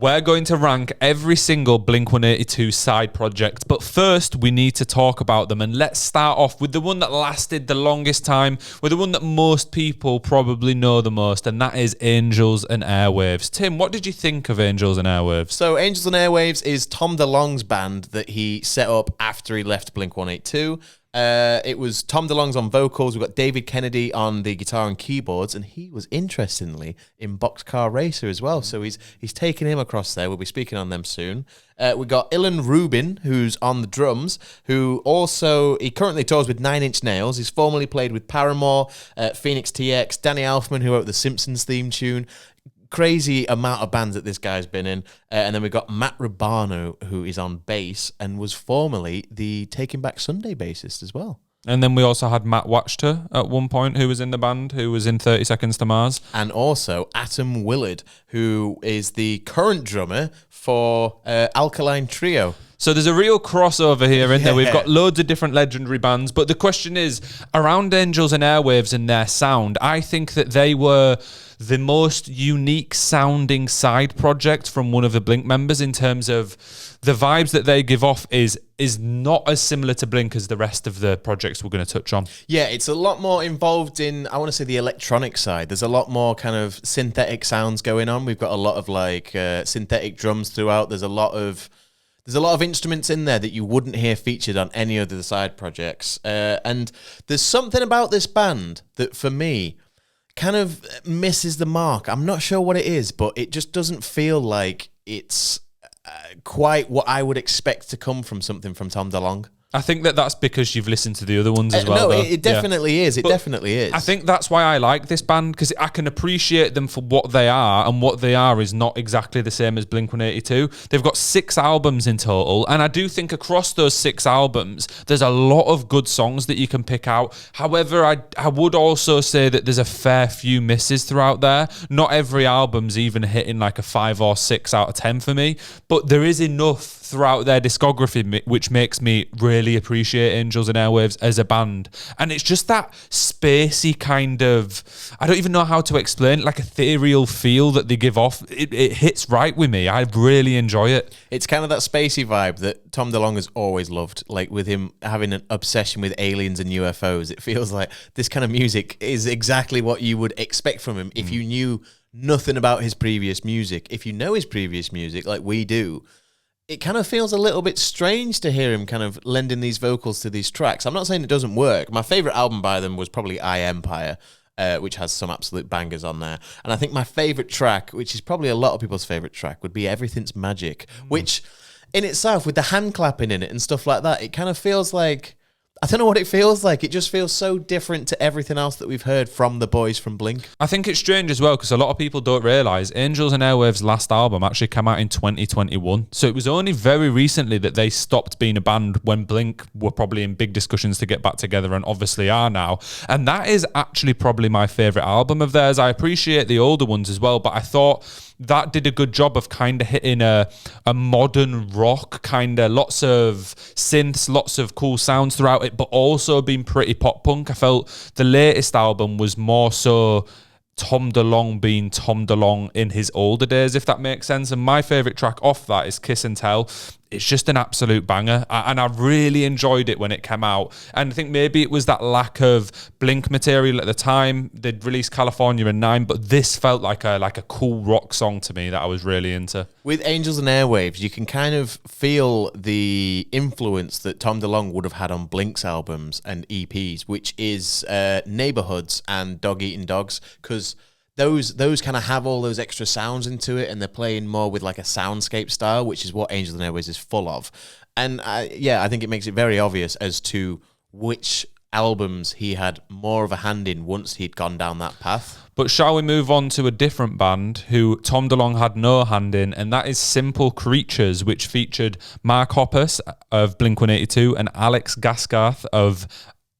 We're going to rank every single Blink-182 side project, but first we need to talk about them, and let's start off with the one that lasted the longest time, with the one that most people probably know the most, and that is Angels and Airwaves. Tim, what did you think of Angels and Airwaves? So Angels and Airwaves is Tom DeLonge's band that he set up after he left Blink-182. It was Tom DeLonge's on vocals. We've got David Kennedy on the guitar and keyboards, and he was interestingly in Boxcar Racer as well. So he's taken him across there. We'll be speaking on them soon. We got Ilan Rubin, who's on the drums, who also he currently tours with Nine Inch Nails. He's formerly played with Paramore, Phoenix TX, Danny Elfman, who wrote the Simpsons theme tune. Crazy amount of bands that this guy's been in. And then we've got Matt Rubano, who is on bass and was formerly the Taking Back Sunday bassist as well. And then we also had Matt Watchter at one point, who was in the band, who was in 30 Seconds to Mars. And also Atom Willard, who is the current drummer for Alkaline Trio. So there's a real crossover here, isn't there? We've got loads of different legendary bands, but the question is, around Angels and Airwaves and their sound, I think that they were the most unique sounding side project from one of the Blink members in terms of the vibes that they give off is not as similar to Blink as the rest of the projects we're going to touch on. Yeah, it's a lot more involved in, I want to say, the electronic side. There's a lot more kind of synthetic sounds going on. We've got a lot of like synthetic drums throughout. There's a lot of instruments in there that you wouldn't hear featured on any of the side projects. And there's something about this band that, for me, kind of misses the mark. I'm not sure what it is, but it just doesn't feel like it's quite what I would expect to come from something from Tom DeLonge. I think that's because you've listened to the other ones as well. No, it definitely is. It definitely is. I think that's why I like this band, because I can appreciate them for what they are, and what they are is not exactly the same as Blink-182. They've got 6 albums in total, and I do think across those 6 albums, there's a lot of good songs that you can pick out. However, I would also say that there's a fair few misses throughout there. Not every album's even hitting like a 5 or 6 out of 10 for me, but there is enough throughout their discography which makes me really appreciate Angels and Airwaves as a band. And it's just that spacey kind of, I don't even know how to explain it, like ethereal feel that they give off. It hits right with me. I really enjoy it. It's kind of that spacey vibe that Tom DeLonge has always loved. Like with him having an obsession with aliens and UFOs, it feels like this kind of music is exactly what you would expect from him if you knew nothing about his previous music. If you know his previous music like we do, it kind of feels a little bit strange to hear him kind of lending these vocals to these tracks. I'm not saying it doesn't work. My favourite album by them was probably I Empire, which has some absolute bangers on there. And I think my favourite track, which is probably a lot of people's favourite track, would be Everything's Magic, which in itself, with the hand clapping in it and stuff like that, it kind of feels like, I don't know what it feels like. It just feels so different to everything else that we've heard from the boys from Blink. I think it's strange as well, because a lot of people don't realise Angels and Airwaves' last album actually came out in 2021. So it was only very recently that they stopped being a band when Blink were probably in big discussions to get back together, and obviously are now. And that is actually probably my favourite album of theirs. I appreciate the older ones as well, but I thought that did a good job of kind of hitting a modern rock, kind of lots of synths, lots of cool sounds throughout it, but also being pretty pop punk. I felt the latest album was more so Tom DeLonge being Tom DeLonge in his older days, if that makes sense. And my favourite track off that is Kiss and Tell. It's just an absolute banger, and I really enjoyed it when it came out. And I think maybe it was that lack of Blink material at the time. They'd released California in 9, but this felt like a cool rock song to me that I was really into. With Angels and Airwaves, you can kind of feel the influence that Tom DeLonge would have had on Blink's albums and EPs, which is Neighborhoods and Dog Eating Dogs, because those kind of have all those extra sounds into it, and they're playing more with like a soundscape style, which is what Angels and Airwaves is full of. And I think it makes it very obvious as to which albums he had more of a hand in once he'd gone down that path. But shall we move on to a different band who Tom DeLonge had no hand in, and that is Simple Creatures, which featured Mark Hoppus of Blink-182 and Alex Gaskarth of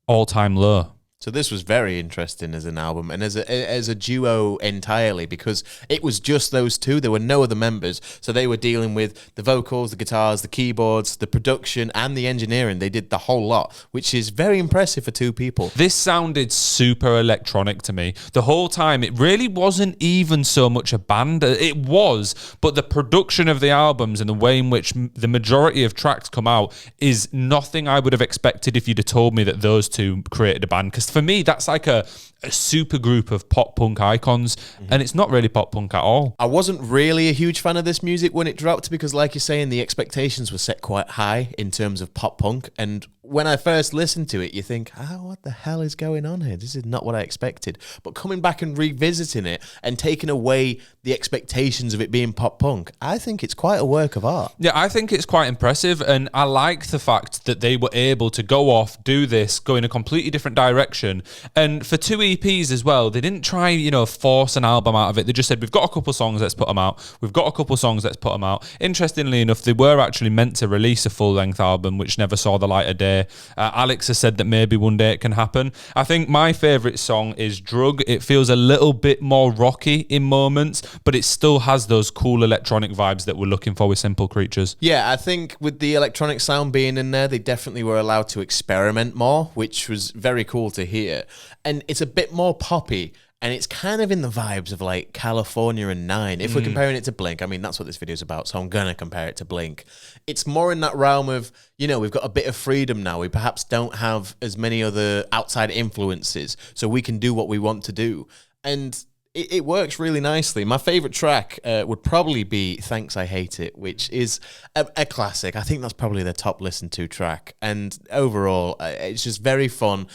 All Time Low. So this was very interesting as an album and as a duo entirely, because it was just those two. There were no other members. So they were dealing with the vocals, the guitars, the keyboards, the production and the engineering. They did the whole lot, which is very impressive for two people. This sounded super electronic to me. The whole time, it really wasn't even so much a band. It was, but the production of the albums and the way in which the majority of tracks come out is nothing I would have expected if you'd have told me that those two created a band. Because for me, that's like a super group of pop punk icons, and it's not really pop punk at all. I wasn't really a huge fan of this music when it dropped because, like you're saying, the expectations were set quite high in terms of pop punk. And when I first listened to it, you think, what the hell is going on here? This is not what I expected. But coming back and revisiting it and taking away the expectations of it being pop punk, I think it's quite a work of art. Yeah, I think it's quite impressive, and I like the fact that they were able to go off, do this, go in a completely different direction. And for 2 EPs as well, they didn't try, force an album out of it. They just said, we've got a couple songs, let's put them out. We've got a couple songs, let's put them out. Interestingly enough, they were actually meant to release a full-length album, which never saw the light of day. Alex has said that maybe one day it can happen. I think my favourite song is Drug. It feels a little bit more rocky in moments, but it still has those cool electronic vibes that we're looking for with Simple Creatures. Yeah, I think with the electronic sound being in there, they definitely were allowed to experiment more, which was very cool to hear. And it's a bit more poppy, and it's kind of in the vibes of like California and Nine. If we're comparing it to Blink, I mean, that's what this video's about, so I'm going to compare it to Blink. It's more in that realm of, we've got a bit of freedom now. We perhaps don't have as many other outside influences, so we can do what we want to do. And it works really nicely. My favorite track would probably be Thanks I Hate It, which is a classic. I think that's probably their top listened to track. And overall, it's just very fun.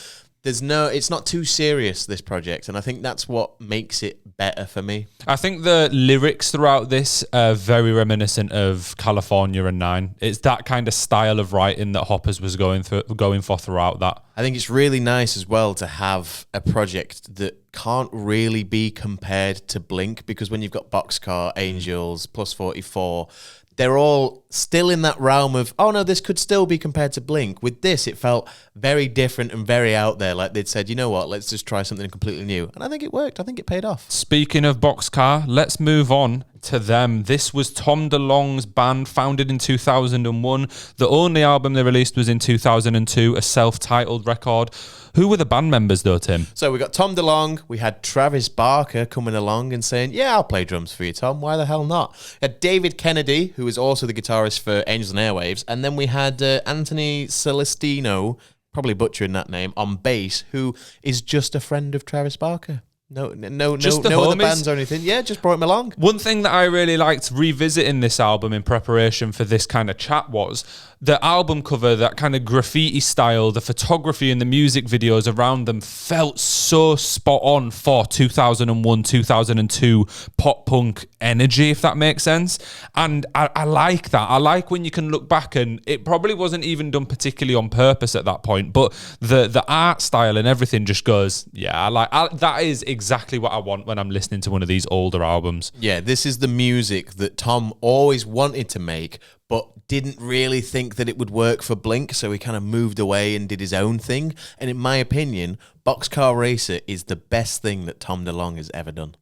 It's not too serious, this project, and I think that's what makes it better for me. I think the lyrics throughout this are very reminiscent of California and Nine. It's that kind of style of writing that Hoppers was going for throughout that. I think it's really nice as well to have a project that can't really be compared to Blink, because when you've got Boxcar, Angels, Plus 44, they're all still in that realm of, oh no, this could still be compared to Blink. With this, it felt very different and very out there. Like they'd said, you know what, let's just try something completely new. And I think it worked. I think it paid off. Speaking of Boxcar, let's move on to them. This was Tom DeLonge's band, founded in 2001. The only album they released was in 2002, a self-titled record. Who were the band members though, Tim? So we got Tom DeLonge. We had Travis Barker coming along and saying, yeah, I'll play drums for you, Tom. Why the hell not? We had David Kennedy, who is also the guitarist for Angels Airwaves. And then we had Anthony Celestino, probably butchering that name, on bass, who is just a friend of Travis Barker. No other bands or anything. Yeah, just brought him along. One thing that I really liked revisiting this album in preparation for this kind of chat was the album cover, that kind of graffiti style, the photography and the music videos around them felt so spot on for 2001, 2002 pop punk energy, if that makes sense. And I like that. I like when you can look back, and it probably wasn't even done particularly on purpose at that point, but the art style and everything just goes, that is exactly what I want when I'm listening to one of these older albums. Yeah, this is the music that Tom always wanted to make, but didn't really think that it would work for Blink, so he kind of moved away and did his own thing. And in my opinion, Boxcar Racer is the best thing that Tom DeLonge has ever done.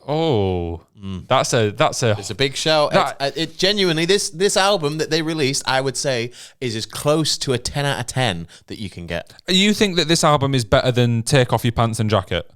Oh, that's It's a big shout. It genuinely, this album that they released, I would say, is as close to a 10 out of 10 that you can get. You think that this album is better than Take Off Your Pants and Jacket?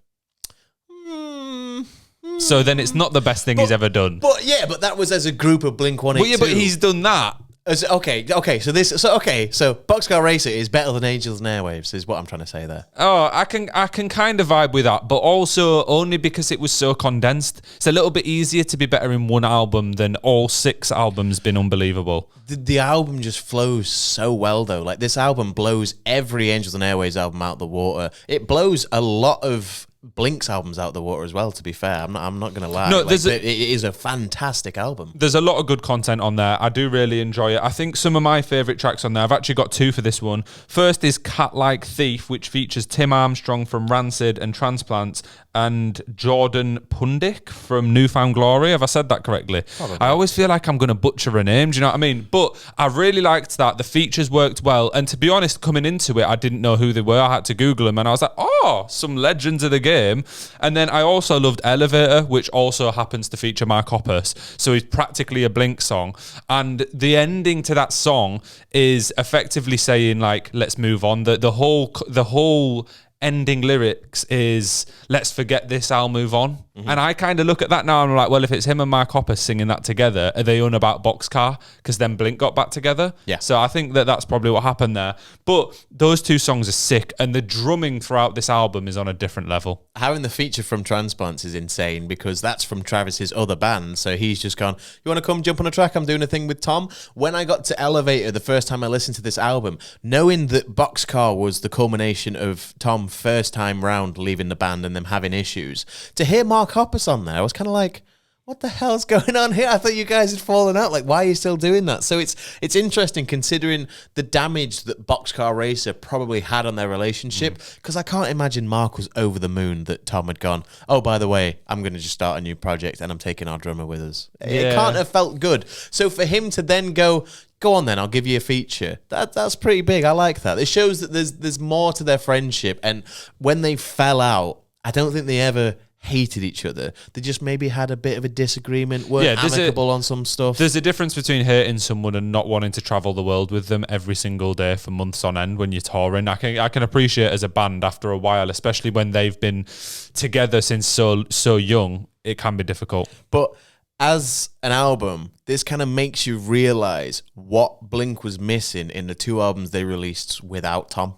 So then it's not the best thing he's ever done. But that was as a group of Blink-182. Well, yeah, but he's done that. Okay. So Boxcar Racer is better than Angels Airwaves, is what I'm trying to say there. Oh, I can kind of vibe with that, but also only because it was so condensed. It's a little bit easier to be better in one album than all 6 albums been unbelievable. The album just flows so well, though. Like, this album blows every Angels and Airwaves album out the water. It blows a lot of Blink's albums out the water as well, to be fair. I'm not going to lie. No, it is a fantastic album. There's a lot of good content on there. I do really enjoy it. I think some of my favourite tracks on there, I've actually got 2 for this one. First is Cat Like Thief, which features Tim Armstrong from Rancid and Transplants, and Jordan Pundik from Newfound Glory. Have I said that correctly? Probably. I always feel like I'm going to butcher a name. Do you know what I mean? But I really liked that. The features worked well. And to be honest, coming into it, I didn't know who they were. I had to Google them and I was like, oh, some legends of the game. And then I also loved Elevator, which also happens to feature Mark Hoppus. So it's practically a Blink song. And the ending to that song is effectively saying, like, let's move on. The whole ending lyrics is, let's forget this, I'll move on. And I kind of look at that now and I'm like, well, if it's him and Mark Hoppus singing that together, are they on about Boxcar? Because then Blink got back together. Yeah. So I think that's probably what happened there. But those two songs are sick, and the drumming throughout this album is on a different level. Having the feature from Transplants is insane because that's from Travis's other band. So he's just gone, you want to come jump on a track? I'm doing a thing with Tom. When I got to Elevator the first time I listened to this album, knowing that Boxcar was the culmination of Tom first time round leaving the band and them having issues, to hear Mark Hoppus on there, I was kind of like, what the hell's going on here? I thought you guys had fallen out. Like, why are you still doing that? So it's interesting considering the damage that Boxcar Racer probably had on their relationship, because I can't imagine Mark was over the moon that Tom had gone, oh, by the way, I'm going to just start a new project and I'm taking our drummer with us. It can't have felt good. So for him to then go on then, I'll give you a feature, that's pretty big. I like that. It shows that there's more to their friendship. And when they fell out, I don't think they ever hated each other. They just maybe had a bit of a disagreement, weren't amicable on some stuff. There's a difference between hating someone and not wanting to travel the world with them every single day for months on end when you're touring. I can appreciate as a band after a while, especially when they've been together since so young, it can be difficult. But as an album, this kind of makes you realize what Blink was missing in the two albums they released without Tom.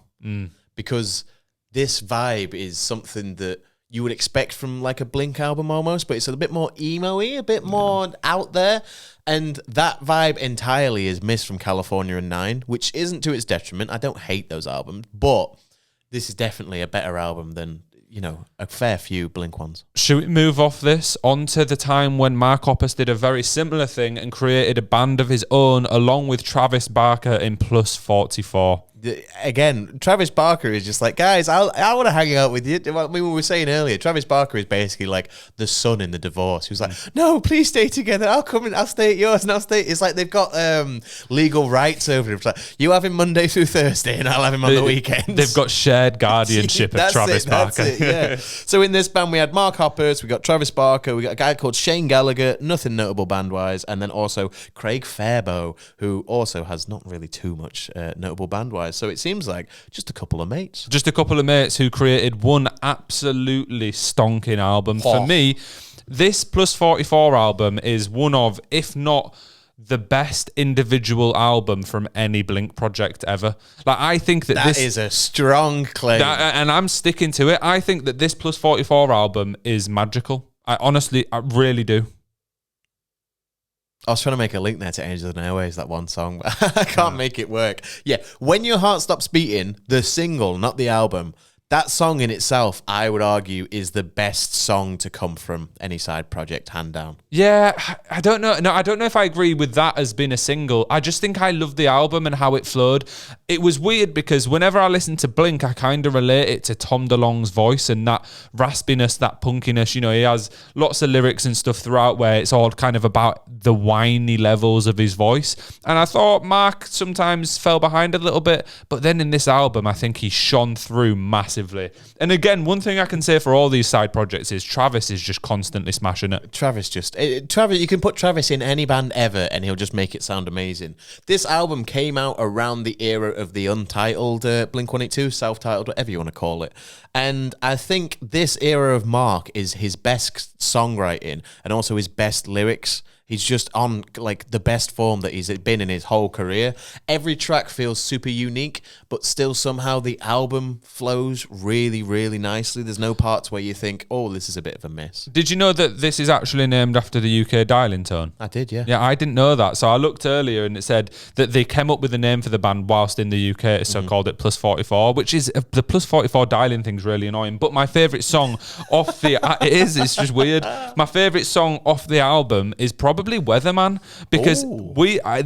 Because this vibe is something that you would expect from like a Blink album almost, but it's a bit more emo-y, a bit more out there. And that vibe entirely is missed from California and 9, which isn't to its detriment. I don't hate those albums, but this is definitely a better album than, you know, a fair few Blink ones. Should we move off this onto the time when Mark Hoppus did a very similar thing and created a band of his own along with Travis Barker in Plus 44? Again, Travis Barker is just like, guys, I want to hang out with you. I mean, we were saying earlier, Travis Barker is basically like the son in the divorce who's like, no, please stay together. I'll come and I'll stay at yours and I'll stay. It's like they've got legal rights over him. It's like, you have him Monday through Thursday and I'll have him on the weekends. They've got shared guardianship of Travis Barker. That's it, yeah. So in this band, we had Mark Hoppus, we got Travis Barker, we got a guy called Shane Gallagher, nothing notable band-wise, and then also Craig Fairbow, who also has not really too much notable band-wise. So it seems like just a couple of mates. Just a couple of mates who created one absolutely stonking album. For me, this Plus 44 album is one of, if not the best individual album from any Blink project ever. Like, I think that this is a strong claim. And I'm sticking to it. I think that this Plus 44 album is magical. I really do. I was trying to make a link there to Angels Airwaves, that one song, but I can't make it work. Yeah, When Your Heart Stops Beating, the single, not the album, that song in itself, I would argue, is the best song to come from any side project, hand down. Yeah, I don't know. No, I don't know if I agree with that as being a single. I just think I love the album and how it flowed. It was weird because whenever I listen to Blink, I kind of relate it to Tom DeLonge's voice and that raspiness, that punkiness. You know, he has lots of lyrics and stuff throughout where it's all kind of about the whiny levels of his voice. And I thought Mark sometimes fell behind a little bit, but then in this album, I think he shone through massively. And again, one thing I can say for all these side projects is Travis is just constantly smashing it. Travis, you can put Travis in any band ever and he'll just make it sound amazing. This album came out around the era of the untitled blink-182, self-titled, whatever you want to call it. And I think this era of Mark is his best songwriting and also his best lyrics. He's just on like the best form that he's been in his whole career. Every track feels super unique, but still somehow the album flows really, really nicely. There's no parts where you think, oh, this is a bit of a miss. Did you know that this is actually named after the UK dialing tone? I did, yeah. Yeah, I didn't know that. So I looked earlier and it said that they came up with a name for the band whilst in the UK, so called it Plus 44, which is the Plus 44 dialing thing's really annoying. But my favourite song off the... it's just weird. My favourite song off the album is probably probably Weatherman, because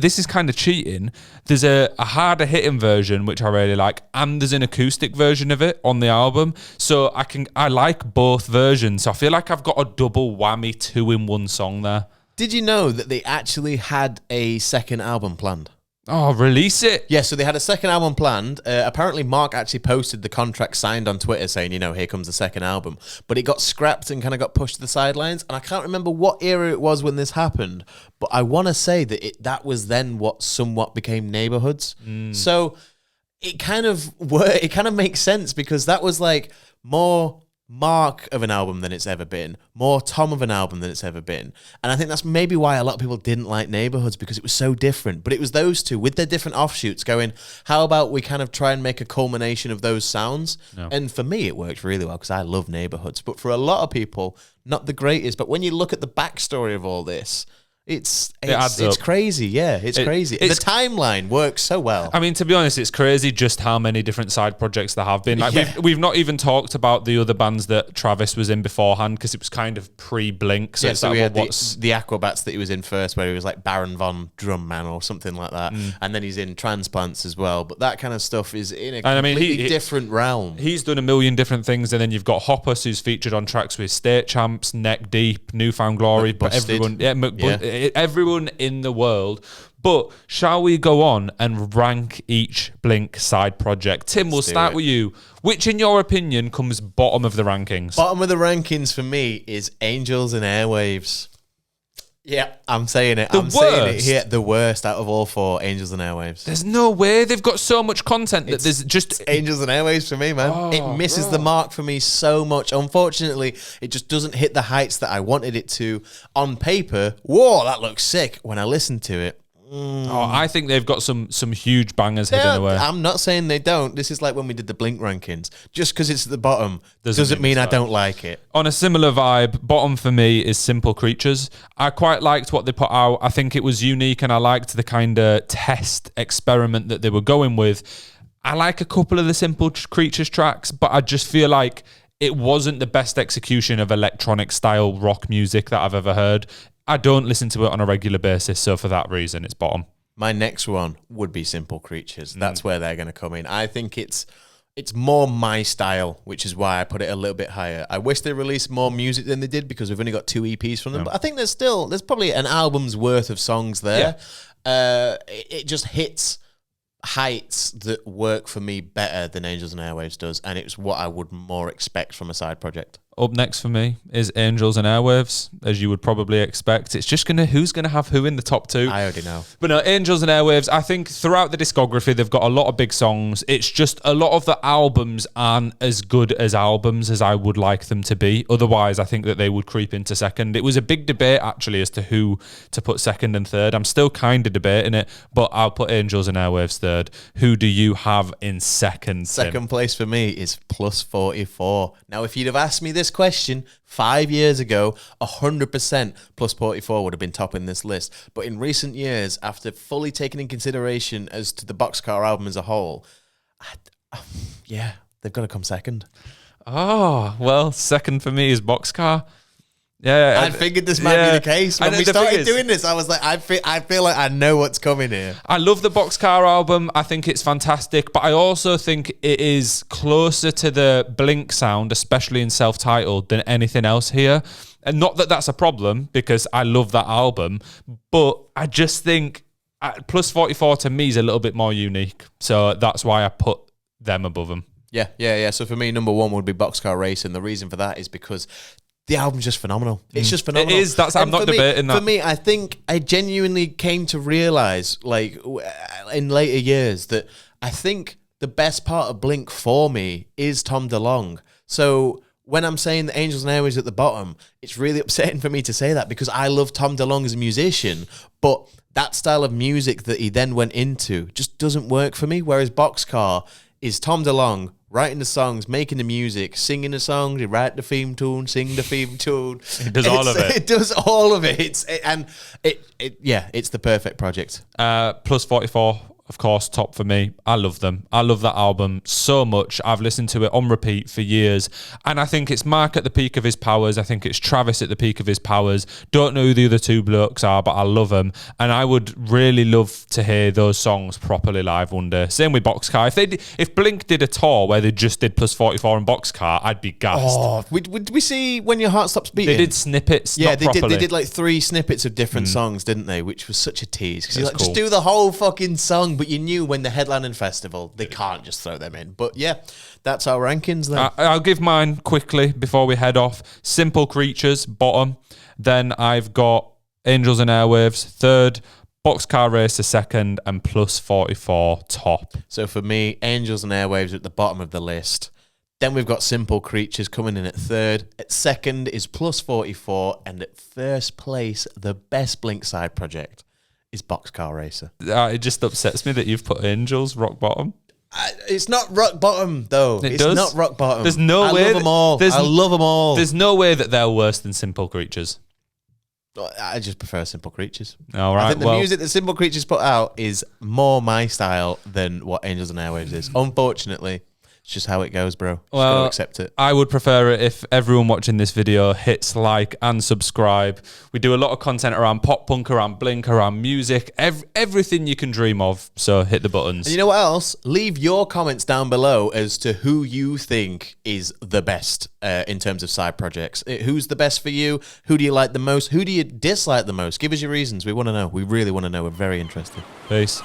this is kind of cheating. There's a harder hitting version which I really like, and there's an acoustic version of it on the album. So I like both versions. So I feel like I've got a double whammy 2-in-1 song there. Did you know that they actually had a second album planned? Oh, release it. Yeah, so they had a second album planned. Apparently, Mark actually posted the contract signed on Twitter saying, here comes the second album. But it got scrapped and kind of got pushed to the sidelines. And I can't remember what era it was when this happened. But I want to say that that was then what somewhat became Neighborhoods. So it kind of makes sense, because that was like more Mark of an album than it's ever been, more Tom of an album than it's ever been. And I think that's maybe why a lot of people didn't like Neighborhoods, because it was so different. But it was those two with their different offshoots going, how about we kind of try and make a culmination of those sounds? No. And for me, it worked really well, because I love Neighborhoods. But for a lot of people, not the greatest. But when you look at the backstory of all this, it's crazy. Yeah, it's crazy. The timeline works so well. I mean, to be honest, it's crazy just how many different side projects there have been. Like we've not even talked about the other bands that Travis was in beforehand, because it was kind of pre-Blink. So we had the Aquabats that he was in first, where he was like Baron Von Drum Man or something like that. And then he's in Transplants as well. But that kind of stuff is in a completely different realm. He's done a million different things. And then you've got Hoppus, who's featured on tracks with State Champs, Neck Deep, Newfound Glory. But everyone in the world. But shall we go on and rank each Blink side project? Tim, we'll start with you. Which, in your opinion, comes bottom of the rankings? Bottom of the rankings for me is Angels and Airwaves. Yeah, I'm saying it. Saying it here. The worst out of all four, Angels and Airwaves. There's no way. They've got so much content that there's just... Angels and Airwaves for me, man. It misses the mark for me so much. Unfortunately, it just doesn't hit the heights that I wanted it to. On paper, whoa, that looks sick. When I listen to it, I think they've got some huge bangers hidden away. I'm not saying they don't. This is like when we did the Blink rankings. Just because it's at the bottom doesn't mean I don't like it. On a similar vibe, bottom for me is Simple Creatures. I quite liked what they put out. I think it was unique, and I liked the kind of test experiment that they were going with. I like a couple of the Simple Creatures tracks, but I just feel like it wasn't the best execution of electronic style rock music that I've ever heard. I don't listen to it on a regular basis, so for that reason, it's bottom. My next one would be Simple Creatures. That's where they're going to come in. I think it's more my style, which is why I put it a little bit higher. I wish they released more music than they did, because we've only got 2 EPs from them. But I think there's probably an album's worth of songs there. Yeah. It just hits heights that work for me better than Angels and Airwaves does, and it's what I would more expect from a side project. Up next for me is Angels and Airwaves, as you would probably expect. It's just who's gonna have who in the top 2. I already know. But no, Angels and Airwaves, I think throughout the discography, they've got a lot of big songs. It's just a lot of the albums aren't as good as albums as I would like them to be. Otherwise, I think that they would creep into second. It was a big debate, actually, as to who to put second and third. I'm still kind of debating it, but I'll put Angels and Airwaves third. Who do you have in second, Tim? Second place for me is Plus 44. Now, if you'd have asked me this question 5 years ago, 100% Plus 44 would have been topping this list. But in recent years, after fully taking in consideration as to the Boxcar album as a whole, they've got to come second. Oh, well, second for me is Boxcar. Yeah, I figured this might be the case. When we started doing this, I was like, I feel like I know what's coming here. I love the Boxcar album. I think it's fantastic, but I also think it is closer to the Blink sound, especially in self-titled, than anything else here. And not that that's a problem, because I love that album, but I just think Plus 44 to me is a little bit more unique. So that's why I put them above them. Yeah. So for me, number 1 would be Boxcar Race, and the reason for that is because the album's just phenomenal. It's just phenomenal. It is. I'm not debating that. For me, I think I genuinely came to realize, like, in later years, that I think the best part of Blink for me is Tom DeLonge. So when I'm saying that Angels and Airwaves at the bottom, it's really upsetting for me to say that, because I love Tom DeLonge as a musician, but that style of music that he then went into just doesn't work for me. Whereas Boxcar is Tom DeLonge writing the songs, making the music, singing the songs. He write the theme tune, sing the theme tune. It does all of it. It does all of it. It's the perfect project. Plus 44 of course, top for me. I love them. I love that album so much. I've listened to it on repeat for years. And I think it's Mark at the peak of his powers. I think it's Travis at the peak of his powers. Don't know who the other two blokes are, but I love them. And I would really love to hear those songs properly live one day. Same with Boxcar. If Blink did a tour where they just did Plus 44 and Boxcar, I'd be gassed. Oh, would we see When Your Heart Stops Beating? They did snippets. Yeah, not they properly. did. They did like 3 snippets of different songs, didn't they? Which was such a tease because That's like, just cool. do the whole fucking song. But you knew when the headlining festival, they can't just throw them in. But yeah, that's our rankings then. I'll give mine quickly before we head off. Simple Creatures, bottom. Then I've got Angels and Airwaves, third. Boxcar Racer, second. And Plus 44, top. So for me, Angels and Airwaves are at the bottom of the list. Then we've got Simple Creatures coming in at third. At second is Plus 44. And at first place, the best Blink side project is Boxcar Racer. It just upsets me that you've put Angels rock bottom. It's not rock bottom, though. It's does? not rock bottom. There's no way I love them all. I love them all. There's no way that they're worse than Simple Creatures. I just prefer Simple Creatures. All right. I think the music that Simple Creatures put out is more my style than what Angels and Airwaves is. Unfortunately, it's just how it goes, bro. Just gotta accept it. I would prefer it if everyone watching this video hits like and subscribe. We do a lot of content around pop punk, around Blink, around music, everything you can dream of. So hit the buttons. And you know what else? Leave your comments down below as to who you think is the best in terms of side projects. Who's the best for you? Who do you like the most? Who do you dislike the most? Give us your reasons. We want to know. We really want to know. We're very interested. Peace.